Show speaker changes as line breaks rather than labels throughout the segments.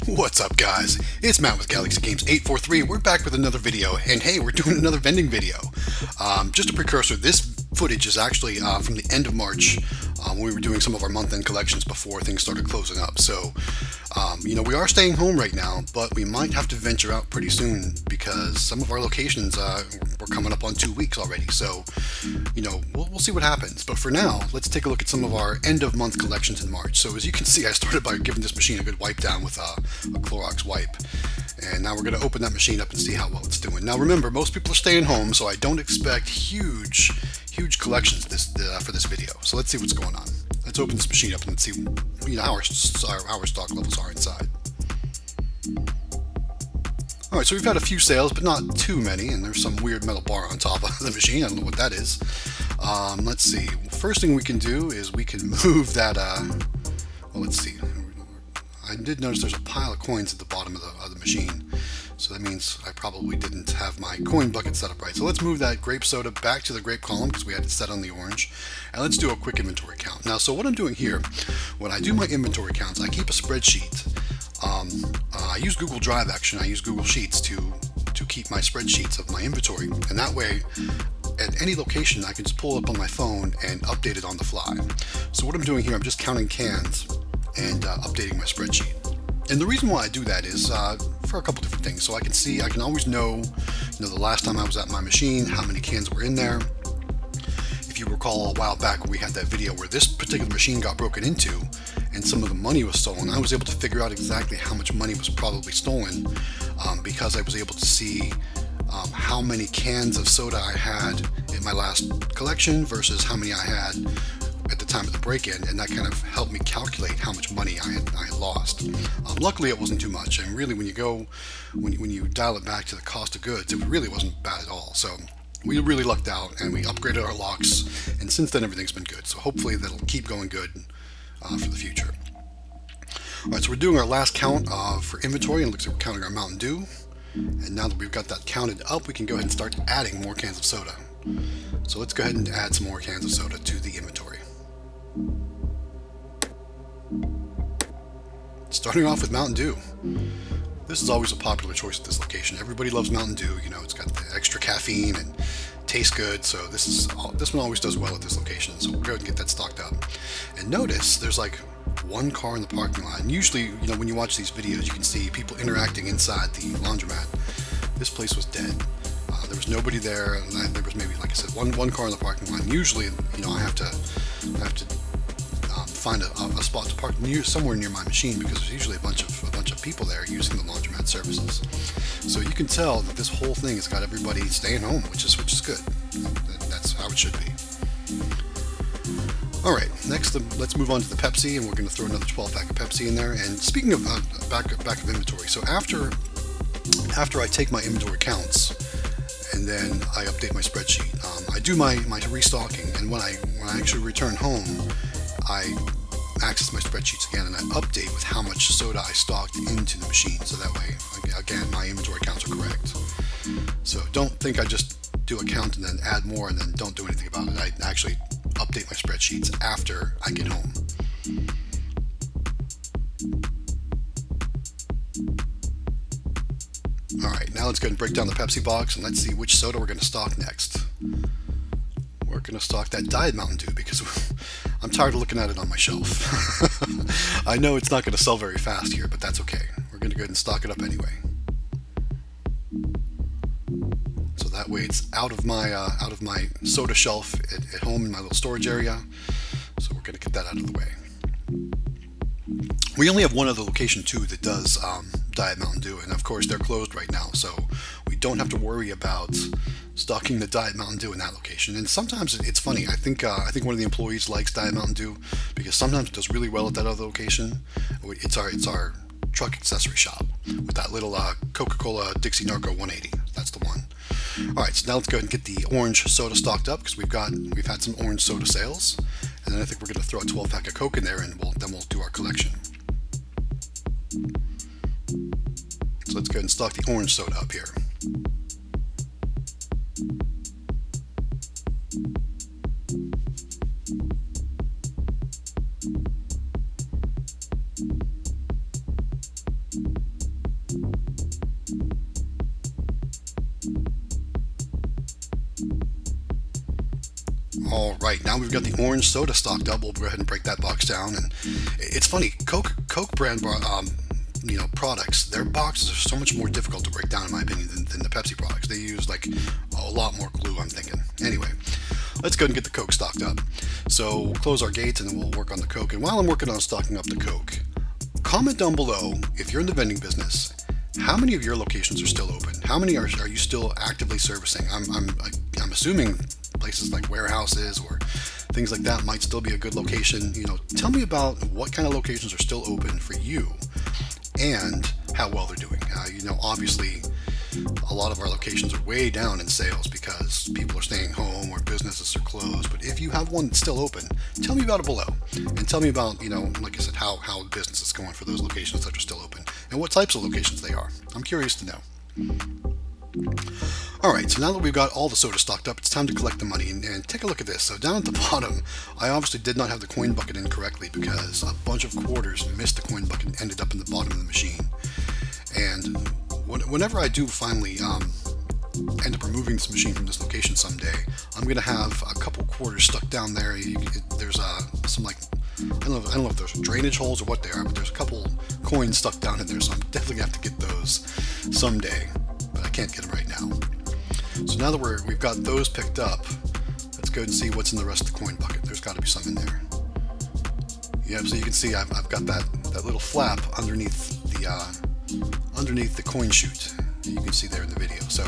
What's up, guys? It's Matt with Galaxy Games 843. We're back with another video, and hey, we're doing another vending video. Just a precursor, this footage is actually from the end of March when we were doing some of our month-end collections before things started closing up. So, we are staying home right now, but we might have to venture out pretty soon because some of our locations, we're coming up on 2 weeks already. So, we'll see what happens. But for now, let's take a look at some of our end-of-month collections in March. So as you can see, I started by giving this machine a good wipe down with a Clorox wipe. And now we're going to open that machine up and see how well it's doing. Now remember, most people are staying home, so I don't expect huge collections for this video. So let's see what's going on. Let's open this machine up and let's see how our stock levels are inside. Alright, so we've had a few sales, but not too many, and there's some weird metal bar on top of the machine. I don't know what that is. Let's see. First thing we can do is we can move that, well, let's see. I did notice there's a pile of coins at the bottom of the machine, so that means I probably didn't have my coin bucket set up right. So let's move that grape soda back to the grape column because we had it set on the orange, and let's do a quick inventory count. Now, so what I'm doing here, when I do my inventory counts, I keep a spreadsheet. I use Google Drive, actually. I use Google Sheets to keep my spreadsheets of my inventory, and that way at any location I can just pull it up on my phone and update it on the fly. So what I'm doing here, I'm just counting cans and updating my spreadsheet. And the reason why I do that is for a couple different things. So I can always know, the last time I was at my machine, how many cans were in there. If you recall a while back when we had that video where this particular machine got broken into and some of the money was stolen, I was able to figure out exactly how much money was probably stolen because I was able to see how many cans of soda I had in my last collection versus how many I had at the time of the break-in, and that kind of helped me calculate how much money I had lost. Luckily, it wasn't too much, and really, when you dial it back to the cost of goods, it really wasn't bad at all. So we really lucked out, and we upgraded our locks, and since then everything's been good. So hopefully that'll keep going good for the future. All right, so we're doing our last count for inventory, and it looks like we're counting our Mountain Dew. And now that we've got that counted up, we can go ahead and start adding more cans of soda. So let's go ahead and add some more cans of soda to the inventory. Starting off with Mountain Dew. This is always a popular choice at this location. Everybody loves Mountain Dew. It's got the extra caffeine and tastes good. So this one always does well at this location. So we'll go ahead and get that stocked up. And notice there's like one car in the parking lot. And usually, when you watch these videos, you can see people interacting inside the laundromat. This place was dead. There was nobody there, and there was maybe, like I said, one car in the parking lot. And usually, I have to find a spot to park somewhere near my machine because there's usually a bunch of people there using the laundromat services. So you can tell that this whole thing has got everybody staying home, which is good. That's how it should be. All right, next let's move on to the Pepsi, and we're going to throw another 12-pack of Pepsi in there. And speaking of back of inventory, so after I take my inventory counts and then I update my spreadsheet, I do my restocking, and when I actually return home, I access my spreadsheets again and I update with how much soda I stocked into the machine, so that way, again, my inventory counts are correct. So don't think I just do a count and then add more and then don't do anything about it. I actually update my spreadsheets after I get home. Alright, now let's go and break down the Pepsi box and let's see which soda we're going to stock next. We're going to stock that Diet Mountain Dew because I'm tired of looking at it on my shelf. I know it's not going to sell very fast here, but that's okay. We're going to go ahead and stock it up anyway. So that way it's out of my soda shelf at home in my little storage area. So we're going to get that out of the way. We only have one other location too that does Diet Mountain Dew, and of course they're closed right now, so we don't have to worry about stocking the Diet Mountain Dew in that location. And sometimes it's funny. I think one of the employees likes Diet Mountain Dew because sometimes it does really well at that other location. It's our truck accessory shop with that little Coca-Cola Dixie Narco 180. That's the one. All right, so now let's go ahead and get the orange soda stocked up because we've had some orange soda sales, and then I think we're going to throw a 12-pack of Coke in there, and then we'll do our collection. So let's go ahead and stock the orange soda up here. All right, now we've got the orange soda stocked up. We'll go ahead and break that box down. And it's funny, Coke brand products, their boxes are so much more difficult to break down, in my opinion, than the Pepsi products. They use like a lot more glue, I'm thinking. Anyway, let's go ahead and get the Coke stocked up. So we'll close our gates and then we'll work on the Coke. And while I'm working on stocking up the Coke, comment down below if you're in the vending business. How many of your locations are still open? How many are you still actively servicing? I'm assuming places like warehouses or things like that might still be a good location. Tell me about what kind of locations are still open for you and how well they're doing. Obviously, a lot of our locations are way down in sales because people are staying home or businesses are closed. But if you have one that's still open, tell me about it below. And tell me about, like I said, how business is going for those locations that are still open and what types of locations they are. I'm curious to know. Alright, so now that we've got all the soda stocked up, it's time to collect the money and take a look at this. So down at the bottom, I obviously did not have the coin bucket in correctly because a bunch of quarters missed the coin bucket and ended up in the bottom of the machine. And whenever I do finally end up removing this machine from this location someday, I'm going to have a couple quarters stuck down there. There's some like, I don't know if there's drainage holes or what they are, but there's a couple coins stuck down in there, so I'm definitely going to have to get those someday, but I can't get them right now. So now that we've got those picked up, let's go and see what's in the rest of the coin bucket. There's got to be some in there. Yeah, so you can see I've got that little flap underneath the coin chute. You can see there in the video. So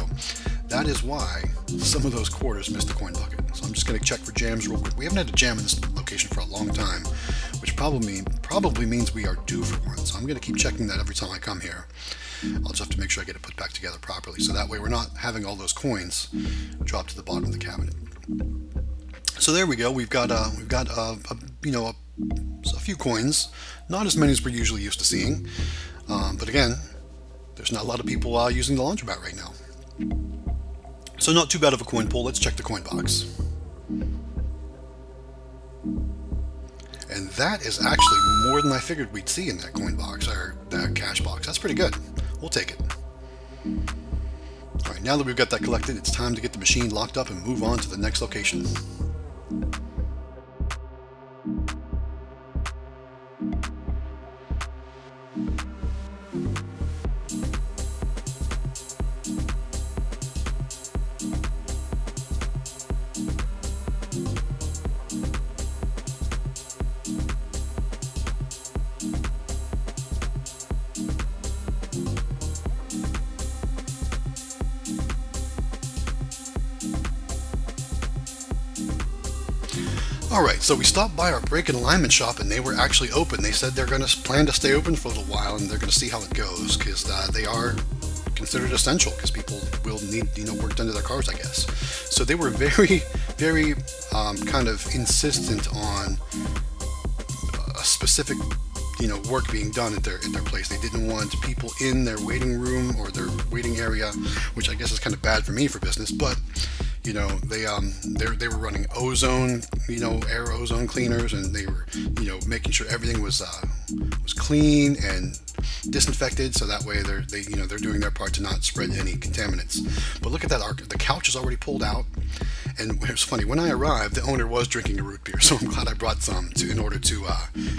that is why some of those quarters missed the coin bucket. So I'm just going to check for jams real quick. We haven't had a jam in this location for a long time, which probably means we are due for one. So I'm going to keep checking that every time I come here. I'll just have to make sure I get it put back together properly, so that way we're not having all those coins drop to the bottom of the cabinet. So there we go. We've got a few coins, not as many as we're usually used to seeing, but again, there's not a lot of people using the laundromat right now. So not too bad of a coin pull. Let's check the coin box. And that is actually more than I figured we'd see in that coin box, or that cash box. That's pretty good. We'll take it. Alright, now that we've got that collected, it's time to get the machine locked up and move on to the next location. Alright, so we stopped by our brake and alignment shop and they were actually open. They said they're going to plan to stay open for a little while and they're going to see how it goes because they are considered essential because people will need work done to their cars, I guess. So they were very, very kind of insistent on a specific work being done at their place. They didn't want people in their waiting room or their waiting area, which I guess is kind of bad for me for business, but they were running ozone, air ozone cleaners, and they were, making sure everything was clean and disinfected, so that way they're doing their part to not spread any contaminants. But look at that, the couch is already pulled out, and it was funny, when I arrived, the owner was drinking a root beer, so I'm glad I brought some in order to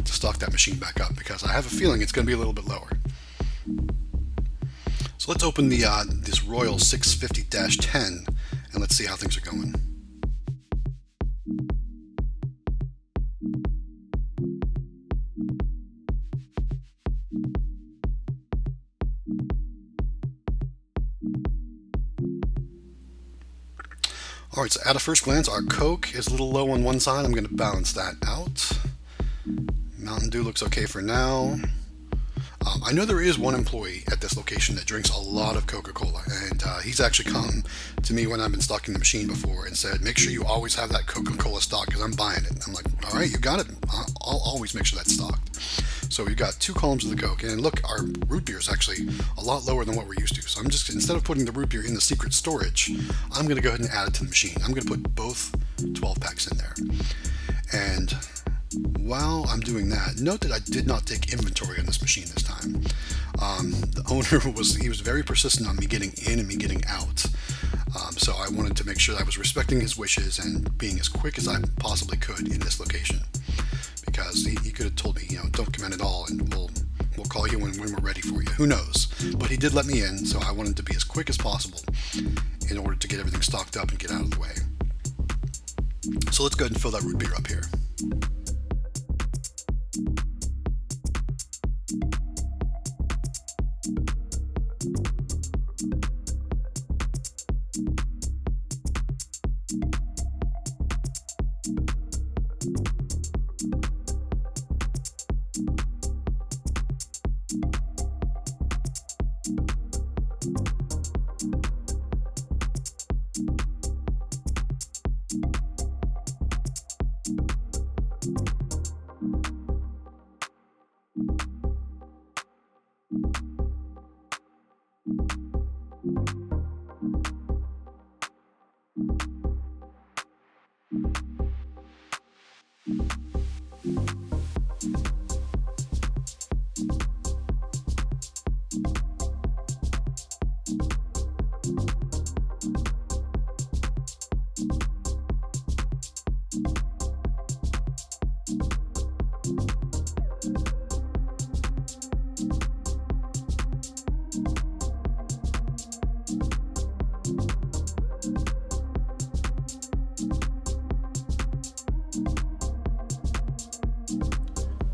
stock that machine back up, because I have a feeling it's going to be a little bit lower. So let's open this Royal 650-10 and let's see how things are going. Alright, so at a first glance, our Coke is a little low on one side. I'm going to balance that out. Mountain Dew looks okay for now. I know there is one employee at this location that drinks a lot of Coca-Cola, and he's actually come to me when I've been stocking the machine before and said, "Make sure you always have that Coca-Cola stocked because I'm buying it." I'm like, "All right, you got it. I'll always make sure that's stocked." So we've got two columns of the Coke, and look, our root beer is actually a lot lower than what we're used to. So I'm just, instead of putting the root beer in the secret storage, I'm going to go ahead and add it to the machine. I'm going to put both 12 packs in there, and while I'm doing that, note that I did not take inventory on this machine this time. The owner was very persistent on me getting in and me getting out. So I wanted to make sure that I was respecting his wishes and being as quick as I possibly could in this location. Because he could have told me, don't come in at all, and we'll call you when we're ready for you. Who knows? But he did let me in, so I wanted to be as quick as possible in order to get everything stocked up and get out of the way. So let's go ahead and fill that root beer up here.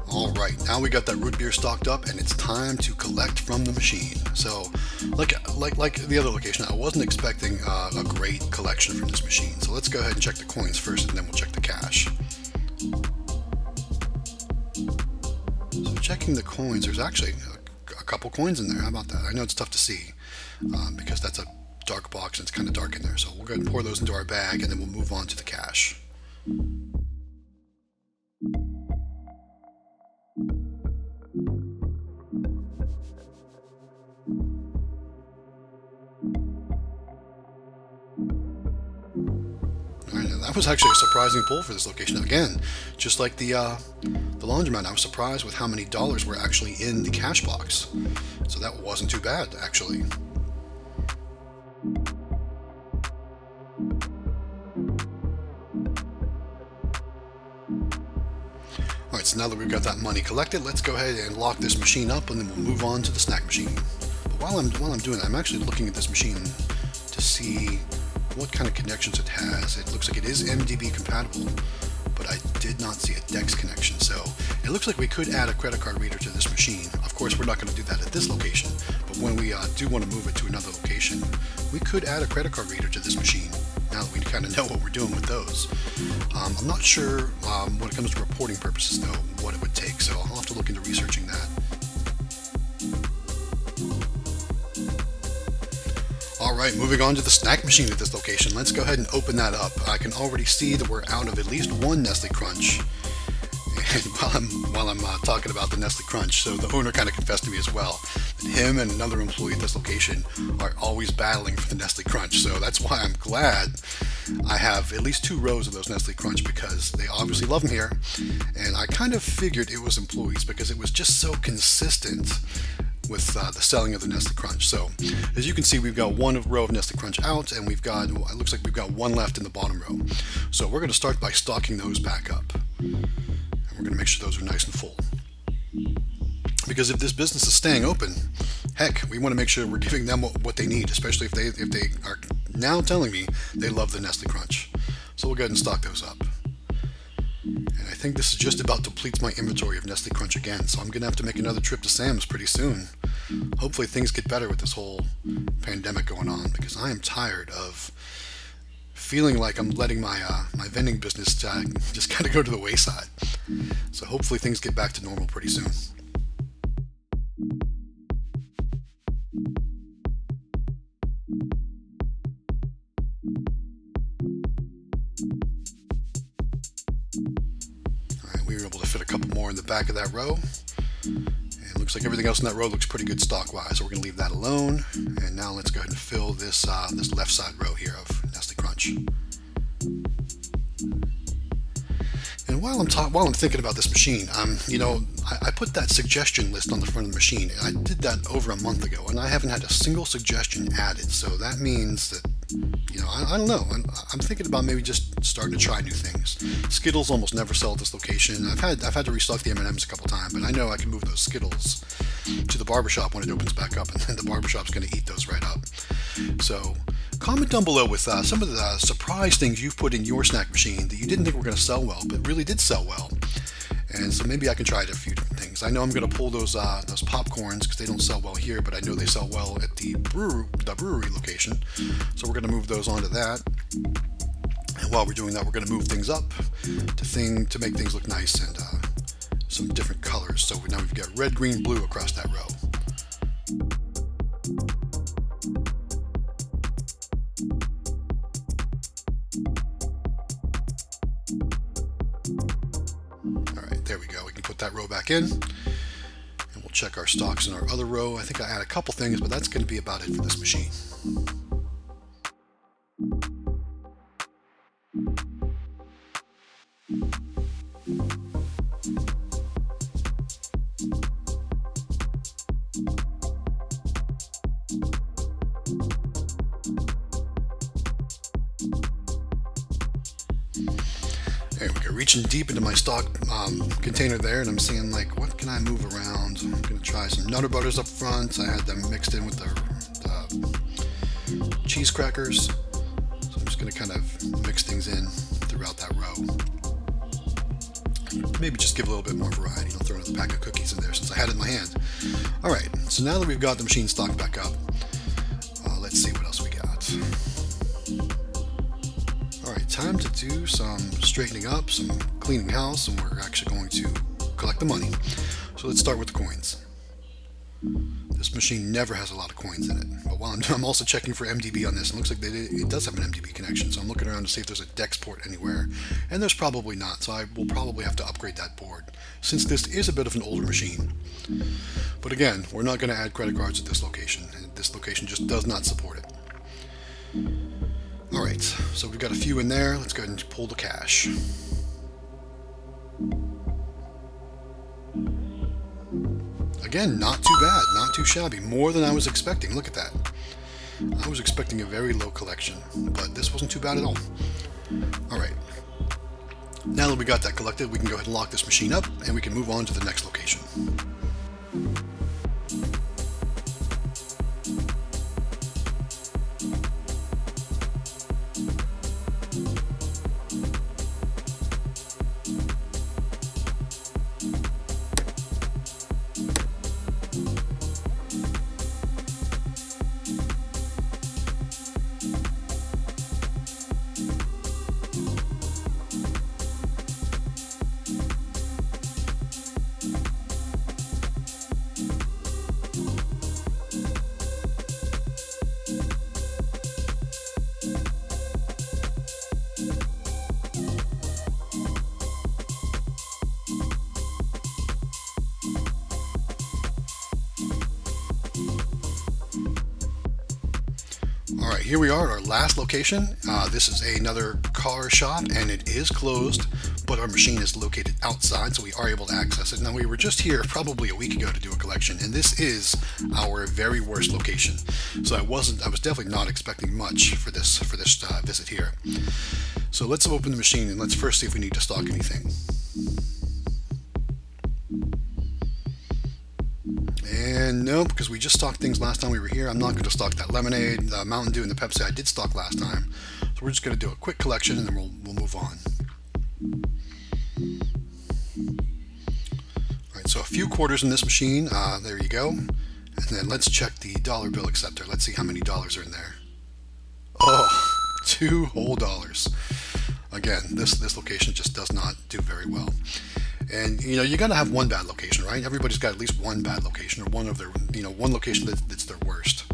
Alright, now we got that root beer stocked up and it's time to collect from the machine. So, like the other location, I wasn't expecting a great collection from this machine. So let's go ahead and check the coins first and then we'll check the cash. So checking the coins, there's actually a couple coins in there. How about that? I know it's tough to see because that's a dark box and it's kind of dark in there. So we'll go ahead and pour those into our bag and then we'll move on to the cash. That was actually a surprising pull for this location. Again, just like the laundromat, I was surprised with how many dollars were actually in the cash box. So that wasn't too bad, actually. Alright, so now that we've got that money collected, let's go ahead and lock this machine up and then we'll move on to the snack machine. But while I'm doing that, I'm actually looking at this machine to see what kind of connections it has. It looks like it is MDB compatible, but I did not see a DEX connection. So it looks like we could add a credit card reader to this machine. Of course, we're not going to do that at this location, but when we do want to move it to another location, we could add a credit card reader to this machine. Now that we kind of know what we're doing with those. I'm not sure when it comes to reporting purposes though, what it would take. So I'll have to look into researching that. Alright, moving on to the snack machine at this location. Let's go ahead and open that up. I can already see that we're out of at least one Nestle Crunch. And while I'm talking about the Nestle Crunch, so the owner kind of confessed to me as well that him and another employee at this location are always battling for the Nestle Crunch. So that's why I'm glad I have at least 2 rows of those Nestle Crunch because they obviously love them here. And I kind of figured it was employees because it was just so consistent with the selling of the Nestle Crunch. So as you can see, we've got one row of Nestle Crunch out and we've got, it looks like we've got one left in the bottom row. So we're going to start by stocking those back up. And we're going to make sure those are nice and full. Because if this business is staying open, heck, we want to make sure we're giving them what they need, especially if they are now telling me they love the Nestle Crunch. So we'll go ahead and stock those up. And I think this is just about depletes my inventory of Nestle Crunch again, so I'm going to have to make another trip to Sam's pretty soon. Hopefully things get better with this whole pandemic going on, because I am tired of feeling like I'm letting my vending business just kind of go to the wayside. So hopefully things get back to normal pretty soon. All right, we were able to fit a couple more in the back of that row. And it looks like everything else in that row looks pretty good stock-wise, so we're going to leave that alone. And now let's go ahead and fill this this left side row here of Nestle Crunch. And while I'm thinking about this machine, I put that suggestion list on the front of the machine. I did that over a month ago, and I haven't had a single suggestion added. So that means that, I don't know. I'm thinking about maybe just starting to try new things. Skittles almost never sell at this location. I've had to restock the M&Ms a couple times, but I know I can move those Skittles to the barbershop when it opens back up, and then the barbershop's going to eat those right up. So comment down below with some of the surprise things you've put in your snack machine that you didn't think were going to sell well, but really did sell well. And so maybe I can try it a few different things. I know I'm going to pull those popcorns because they don't sell well here, but I know they sell well at the brewery location. So we're going to move those onto that. And while we're doing that, we're going to move things up to make things look nice and some different colors. So now we've got red, green, blue across that row. There we go. We can put that row back in, and we'll check our stocks in our other row. I think I add a couple things, but that's going to be about it for this machine. There we go, reaching deep into my stock container there, and I'm seeing like, what can I move around? I'm going to try some Nutter Butters up front. I had them mixed in with the cheese crackers. So I'm just going to kind of mix things in throughout that row. Maybe just give a little bit more variety. I'll throw another pack of cookies in there since I had it in my hand. Alright, so now that we've got the machine stocked back up, let's see what else we got. Alright, time to do some straightening up, some cleaning house, and we're actually going to collect the money. So let's start with the coins. This machine never has a lot of coins in it, but while I'm also checking for MDB on this, it looks like it does have an MDB connection, so I'm looking around to see if there's a DEX port anywhere, and there's probably not, so I will probably have to upgrade that board, since this is a bit of an older machine. But again, we're not going to add credit cards at this location, and this location just does not support it. Alright, so we've got a few in there. Let's go ahead and pull the cash. Again, not too bad, not too shabby, more than I was expecting. Look at that. I was expecting a very low collection, but this wasn't too bad at all. Alright, now that we got that collected, we can go ahead and lock this machine up, and we can move on to the next location. Alright, here we are at our last location. This is another car shop, and it is closed, but our machine is located outside, so we are able to access it. Now, we were just here probably a week ago to do a collection, and this is our very worst location. So I was definitely not expecting much for this visit here. So let's open the machine, and let's first see if we need to stock anything. And no, because we just stocked things last time we were here. I'm not going to stock that lemonade, the Mountain Dew, and the Pepsi I did stock last time. So we're just going to do a quick collection, and then we'll move on. Alright, so a few quarters in this machine. There you go. And then let's check the dollar bill acceptor. Let's see how many dollars are in there. Oh, $2 whole. Again, this location just does not do very well. And you got to have one bad location, right? Everybody's got at least one bad location, or one location that's their worst.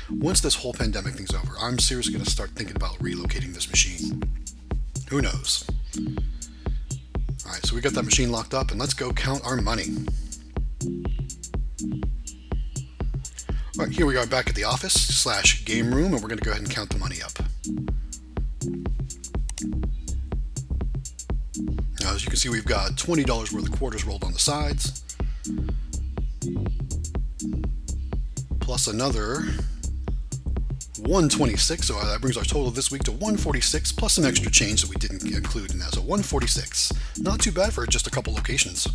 Once this whole pandemic thing's over, I'm seriously going to start thinking about relocating this machine. Who knows? so we got that machine locked up, and let's go count our money. All right, here we are back at the office/game room, and we're going to go ahead and count the money up. Now, as you can see, we've got $20 worth of quarters rolled on the sides, plus another 126, so that brings our total this week to 146, plus some extra change that we didn't include in that, so 146. Not too bad for just a couple locations.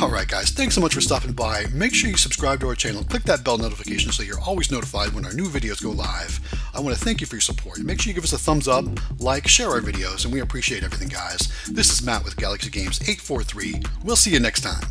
Alright guys, thanks so much for stopping by. Make sure you subscribe to our channel, click that bell notification so you're always notified when our new videos go live. I want to thank you for your support. Make sure you give us a thumbs up, like, share our videos, and we appreciate everything guys. This is Matt with Galaxy Games 843. We'll see you next time.